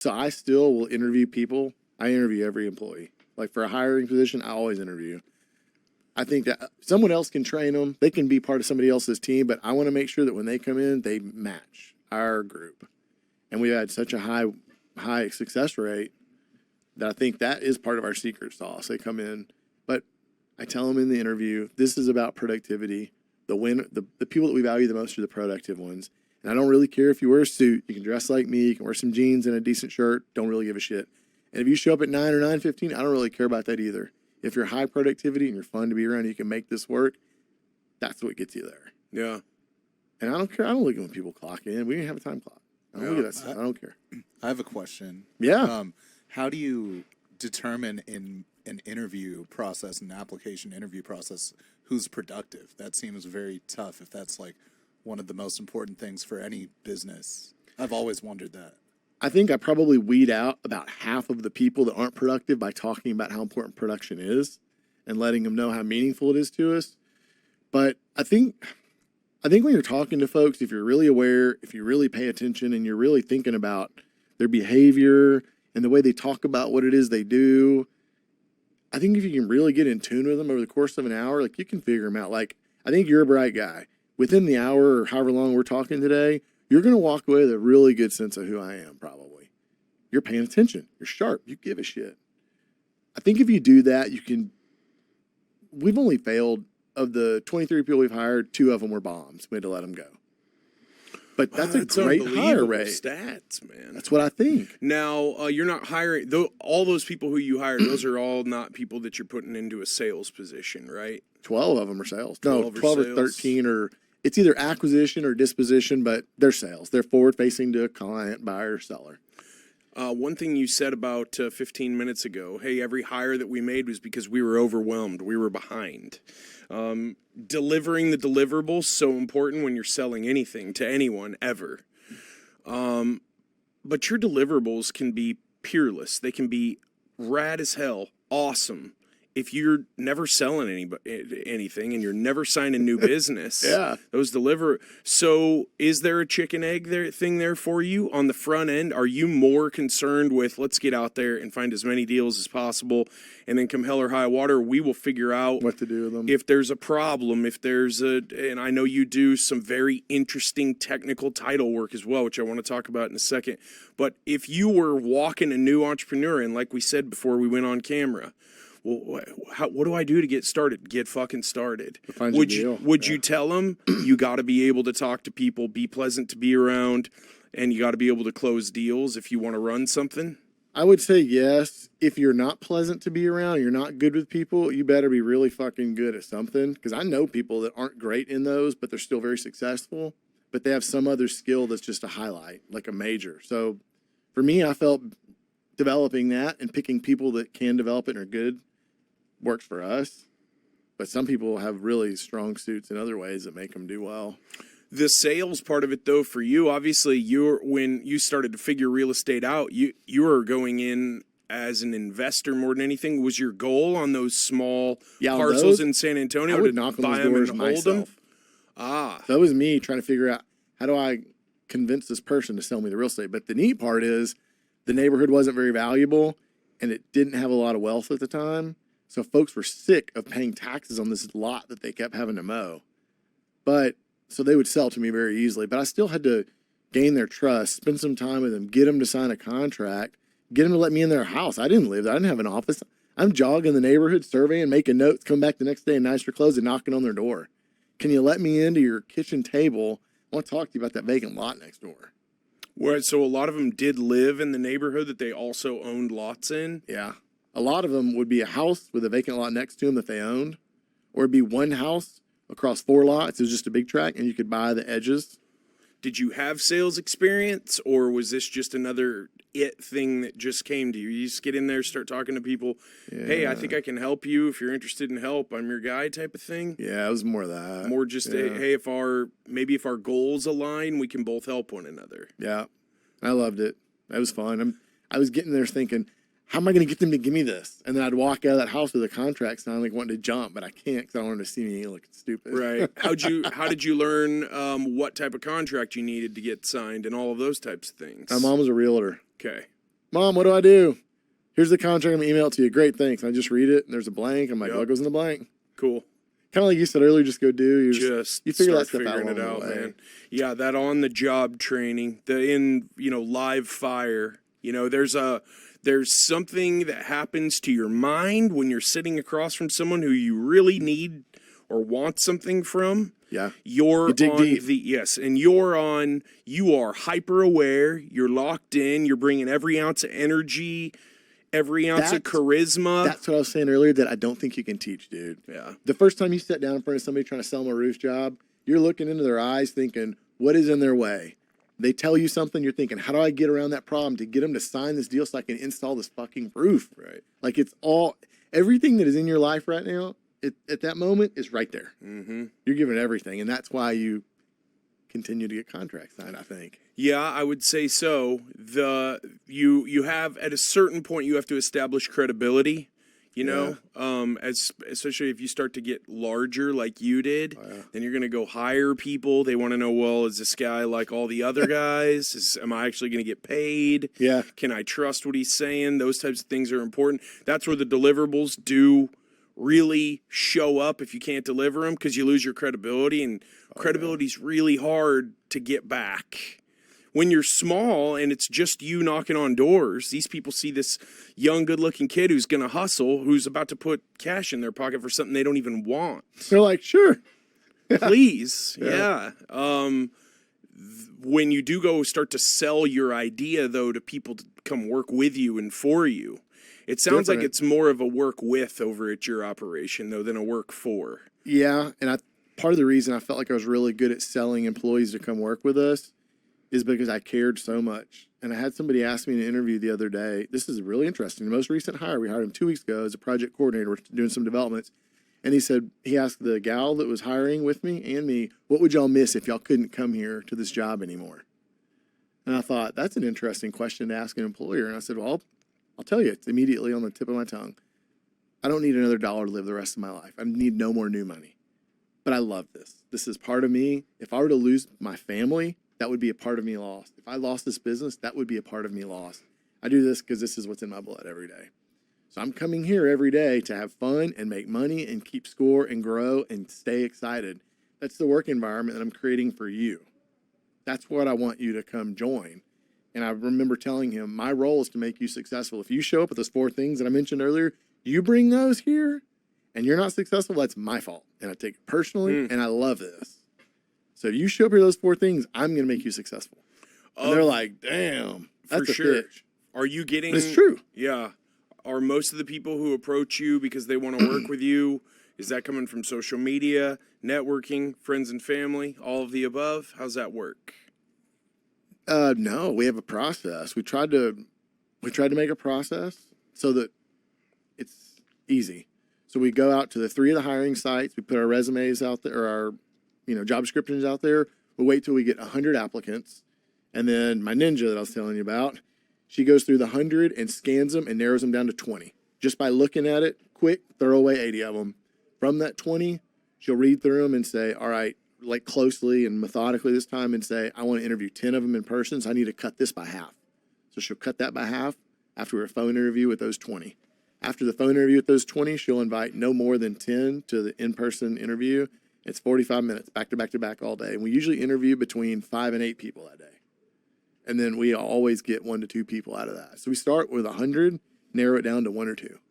So I still will interview people. I interview every employee. Like for a hiring position, I always interview. I think that someone else can train them. They can be part of somebody else's team, but I want to make sure that when they come in, they match our group. And we had such a high success rate that I think that is part of our secret sauce. They come in, but I tell them in the interview, this is about productivity. The people that we value the most are the productive ones. And I don't really care if you wear a suit. You can dress like me. You can wear some jeans and a decent shirt. Don't really give a shit. And if you show up at 9 or 9:15, I don't really care about that either. If you're high productivity and you're fun to be around, you can make this work. That's what gets you there. Yeah. And I don't care. I don't look at when people clock in. We didn't have a time clock. I don't look at that stuff. I don't care. I have a question. Yeah. How do you determine in an interview process, an application interview process, who's productive? That seems very tough if that's like one of the most important things for any business. I've always wondered that. I think I probably weed out about half of the people that aren't productive by talking about how important production is and letting them know how meaningful it is to us. But I think when you're talking to folks, if you're really aware, if you really pay attention and you're really thinking about their behavior and the way they talk about what it is they do, I think if you can really get in tune with them over the course of an hour, like you can figure them out. Like, I think you're a bright guy. Within the hour or however long we're talking today, you're going to walk away with a really good sense of who I am, probably. You're paying attention. You're sharp. You give a shit. I think if you do that, you can... We've only failed... Of the 23 people we've hired, 2 of them were bombs. We had to let them go. But that's a great hire rate. Stats, man. That's what I think. Now, you're not hiring... all those people who you hired, those are all not people that you're putting into a sales position, right? 12 of them are sales. No, 12 or sales. 13 or... It's either acquisition or disposition, but they're sales. They're forward-facing to a client, buyer, seller. One thing you said about 15 minutes ago, hey, every hire that we made was because we were overwhelmed. We were behind. Delivering the deliverables so important when you're selling anything to anyone ever. But your deliverables can be peerless. They can be rad as hell, awesome. If you're never selling anything and you're never signing new business, Yeah. Those deliver. So is there a chicken egg thing there for you on the front end? Are you more concerned with let's get out there and find as many deals as possible, and then come hell or high water, we will figure out What to do with them. if there's a problem, if there's and I know you do some very interesting technical title work as well, which I want to talk about in a second. But if you were walking a new entrepreneur, and like we said before we went on camera, well, what do I do to get started? Get fucking started. Would you tell them you got to be able to talk to people, be pleasant to be around, and you got to be able to close deals if you want to run something? I would say yes. If you're not pleasant to be around, you're not good with people, you better be really fucking good at something. Because I know people that aren't great in those, but they're still very successful. But they have some other skill that's just a highlight, like a major. So for me, I felt developing that and picking people that can develop it and are good works for us. But some people have really strong suits in other ways that make them do well. The sales part of it, though, for you, obviously, when you started to figure real estate out, you were going in as an investor more than anything. Was your goal on those small parcels in San Antonio I would to knock on buy those them doors and hold myself. them? Ah. So that was me trying to figure out how do I convince this person to sell me the real estate. But the neat part is the neighborhood wasn't very valuable and it didn't have a lot of wealth at the time. So folks were sick of paying taxes on this lot that they kept having to mow. But so they would sell to me very easily. But I still had to gain their trust, spend some time with them, get them to sign a contract, get them to let me in their house. I didn't live there. I didn't have an office. I'm jogging the neighborhood, surveying, making notes, come back the next day in nicer clothes and knocking on their door. Can you let me into your kitchen table? I want to talk to you about that vacant lot next door. Right, so a lot of them did live in the neighborhood that they also owned lots in? Yeah. A lot of them would be a house with a vacant lot next to them that they owned, or it'd be one house across 4 lots. It was just a big tract, and you could buy the edges. Did you have sales experience, or was this just another thing that just came to you? You just get in there, start talking to people. Yeah. Hey, I think I can help you if you're interested in help. I'm your guy type of thing? Yeah, it was more of that. More just hey, if our goals align, we can both help one another. Yeah, I loved it. That was fun. I was getting there thinking, how am I going to get them to give me this? And then I'd walk out of that house with a contract sign, like wanting to jump, but I can't because I don't want them to see me looking stupid. Right. How did you learn what type of contract you needed to get signed and all of those types of things? My mom was a realtor. Okay. Mom, what do I do? Here's the contract. I'm gonna email it to you. Great, thanks. I just read it, and there's a blank. I'm like, Yep. what goes in the blank? Cool. Kind of like you said earlier, just go do. Just You figure start that stuff out figuring it along out, the way. man. Yeah, that on the job training, live fire. There's something that happens to your mind when you're sitting across from someone who you really need or want something from. Yeah. You're You dig on deep. you are hyper aware, you're locked in, you're bringing every ounce of energy, every ounce of charisma. That's what I was saying earlier that I don't think you can teach, dude. Yeah. The first time you sit down in front of somebody trying to sell them a roof job, you're looking into their eyes thinking, what is in their way? They tell you something, you're thinking, how do I get around that problem to get them to sign this deal so I can install this fucking roof? Right. Like everything that is in your life right now, at that moment is right there. Mm-hmm. You're giving everything, and that's why you continue to get contracts signed, I think. Yeah, I would say so. You have at a certain point you have to establish credibility. Especially if you start to get larger like you did, then you're going to go hire people. They want to know, well, is this guy like all the other guys? Am I actually going to get paid? Yeah. Can I trust what he's saying? Those types of things are important. That's where the deliverables do really show up if you can't deliver them, because you lose your credibility, and credibility is really hard to get back. When you're small and it's just you knocking on doors, these people see this young, good-looking kid who's going to hustle, who's about to put cash in their pocket for something they don't even want. They're like, sure. Please. Yeah. When you do go start to sell your idea, though, to people to come work with you and for you, it sounds like it's more of a work with over at your operation, though, than a work for. Yeah, and part of the reason I felt like I was really good at selling employees to come work with us is because I cared so much. And I had somebody ask me in an interview the other day, this is really interesting. The most recent hire, we hired him 2 weeks ago as a project coordinator. We're doing some developments. And he asked the gal that was hiring with me and me, what would y'all miss if y'all couldn't come here to this job anymore? And I thought, that's an interesting question to ask an employer. And I said, well, I'll tell you, it's immediately on the tip of my tongue. I don't need another dollar to live the rest of my life. I need no more new money. But I love this. This is part of me. If I were to lose my family, that would be a part of me lost. If I lost this business, that would be a part of me lost. I do this because this is what's in my blood every day. So I'm coming here every day to have fun and make money and keep score and grow and stay excited. That's the work environment that I'm creating for you. That's what I want you to come join. And I remember telling him, my role is to make you successful. If you show up with those 4 things that I mentioned earlier, you bring those here and you're not successful, that's my fault. And I take it personally, and I love this. So you show up here those 4 things, I'm going to make you successful. And they're like, damn, that's for a sure. pitch. Are you getting... It's true. Yeah. Are most of the people who approach you because they want to work with you, is that coming from social media, networking, friends and family, all of the above? How's that work? No, we have a process. We tried to make a process so that it's easy. So we go out to the 3 of the hiring sites. We put our resumes out there, or our job descriptions out there. We'll wait till we get 100 applicants. And then my ninja that I was telling you about, she goes through the 100 and scans them and narrows them down to 20. Just by looking at it, quick, throw away 80 of them. From that 20, she'll read through them and say, all right, like closely and methodically this time, and say, I want to interview 10 of them in person, so I need to cut this by half. So she'll cut that by half after a phone interview with those 20. After the phone interview with those 20, she'll invite no more than 10 to the in-person interview. It's 45 minutes, back to back to back all day. And we usually interview between 5 and 8 people that day. And then we always get 1 to 2 people out of that. So we start with 100, narrow it down to 1 or 2.